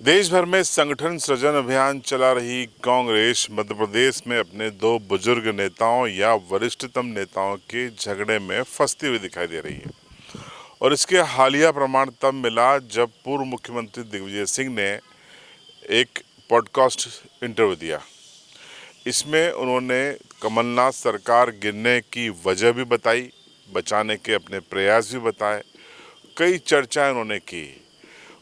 देश भर में संगठन सृजन अभियान चला रही कांग्रेस मध्य प्रदेश में अपने दो बुजुर्ग नेताओं या वरिष्ठतम नेताओं के झगड़े में फंसती हुई दिखाई दे रही है। और इसके हालिया प्रमाण तब मिला जब पूर्व मुख्यमंत्री दिग्विजय सिंह ने एक पॉडकास्ट इंटरव्यू दिया। इसमें उन्होंने कमलनाथ सरकार गिरने की वजह भी बताई, बचाने के अपने प्रयास भी बताए, कई चर्चाएं उन्होंने की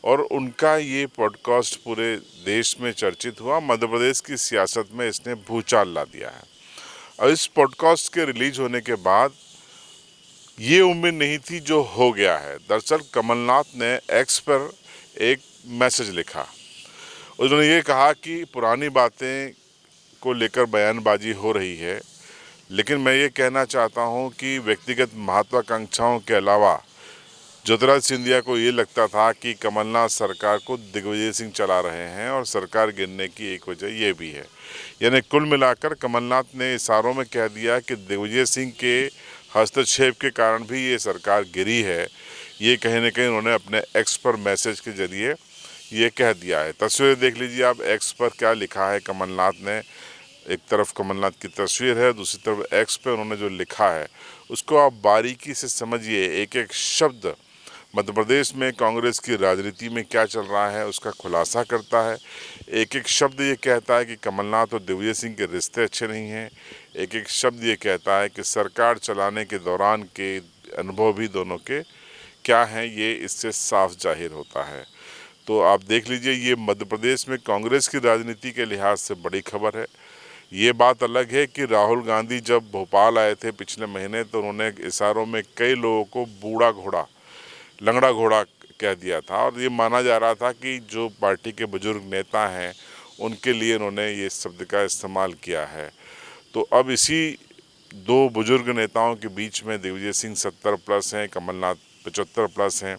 और उनका ये पॉडकास्ट पूरे देश में चर्चित हुआ। मध्य प्रदेश की सियासत में इसने भूचाल ला दिया है। और इस पॉडकास्ट के रिलीज होने के बाद ये उम्मीद नहीं थी जो हो गया है। दरअसल कमलनाथ ने एक्स पर एक मैसेज लिखा। उन्होंने ये कहा कि पुरानी बातें को लेकर बयानबाजी हो रही है, लेकिन मैं ये कहना चाहता हूँ कि व्यक्तिगत महत्वाकांक्षाओं के अलावा ज्योतिरादित्य सिंधिया को ये लगता था कि कमलनाथ सरकार को दिग्विजय सिंह चला रहे हैं और सरकार गिरने की एक वजह ये भी है। यानी कुल मिलाकर कमलनाथ ने इशारों में कह दिया कि दिग्विजय सिंह के हस्तक्षेप के कारण भी ये सरकार गिरी है। ये कहीं ना कहीं उन्होंने अपने एक्स पर मैसेज के जरिए ये कह दिया है। तस्वीर देख लीजिए आप, एक्स पर क्या लिखा है कमलनाथ ने। एक तरफ कमलनाथ की तस्वीर है, दूसरी तरफ एक्स पे उन्होंने जो लिखा है उसको आप बारीकी से समझिए। एक एक शब्द मध्य प्रदेश में कांग्रेस की राजनीति में क्या चल रहा है उसका खुलासा करता है। एक एक शब्द ये कहता है कि कमलनाथ और दिग्विजय सिंह के रिश्ते अच्छे नहीं हैं। एक एक शब्द ये कहता है कि सरकार चलाने के दौरान के अनुभव भी दोनों के क्या हैं, ये इससे साफ जाहिर होता है। तो आप देख लीजिए, ये मध्य प्रदेश में कांग्रेस की राजनीति के लिहाज से बड़ी खबर है। ये बात अलग है कि राहुल गांधी जब भोपाल आए थे पिछले महीने तो उन्होंने इशारों में कई लोगों को बूढ़ा घोड़ा, लंगड़ा घोड़ा कह दिया था और ये माना जा रहा था कि जो पार्टी के बुजुर्ग नेता हैं उनके लिए उन्होंने ये शब्द का इस्तेमाल किया है। तो अब इसी दो बुजुर्ग नेताओं के बीच में दिग्विजय सिंह 70 प्लस हैं, कमलनाथ 75 प्लस हैं।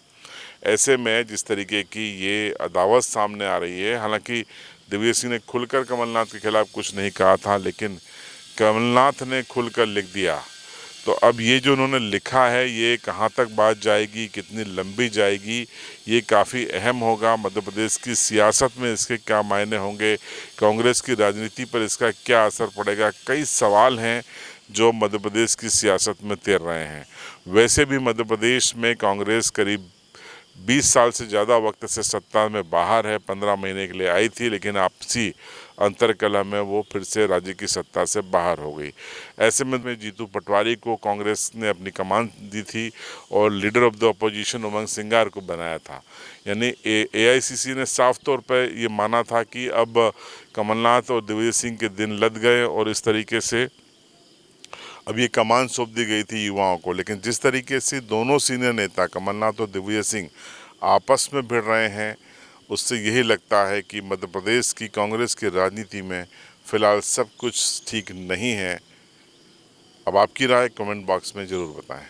ऐसे में जिस तरीके की ये अदावत सामने आ रही है, हालांकि दिग्विजय सिंह ने खुलकर कमलनाथ के खिलाफ कुछ नहीं कहा था, लेकिन कमलनाथ ने खुलकर लिख दिया। तो अब ये जो उन्होंने लिखा है ये कहाँ तक बात जाएगी, कितनी लंबी जाएगी, ये काफ़ी अहम होगा। मध्य प्रदेश की सियासत में इसके क्या मायने होंगे, कांग्रेस की राजनीति पर इसका क्या असर पड़ेगा, कई सवाल हैं जो मध्य प्रदेश की सियासत में तैर रहे हैं। वैसे भी मध्य प्रदेश में कांग्रेस करीब 20 साल से ज़्यादा वक्त से सत्ता में बाहर है। 15 महीने के लिए आई थी, लेकिन आपसी अंतरकलह में वो फिर से राज्य की सत्ता से बाहर हो गई। ऐसे में जीतू पटवारी को कांग्रेस ने अपनी कमान दी थी और लीडर ऑफ द अपोजिशन उमंग सिंगार को बनाया था। यानी एआईसीसी ने साफ तौर पर ये माना था कि अब कमलनाथ और दिग्विजय सिंह के दिन लद गए और इस तरीके से अब ये कमान सौंप दी गई थी युवाओं को। लेकिन जिस तरीके से दोनों सीनियर नेता कमलनाथ और दिग्विजय सिंह आपस में भिड़ रहे हैं, उससे यही लगता है कि मध्य प्रदेश की कांग्रेस की राजनीति में फिलहाल सब कुछ ठीक नहीं है। अब आपकी राय कमेंट बॉक्स में ज़रूर बताएं।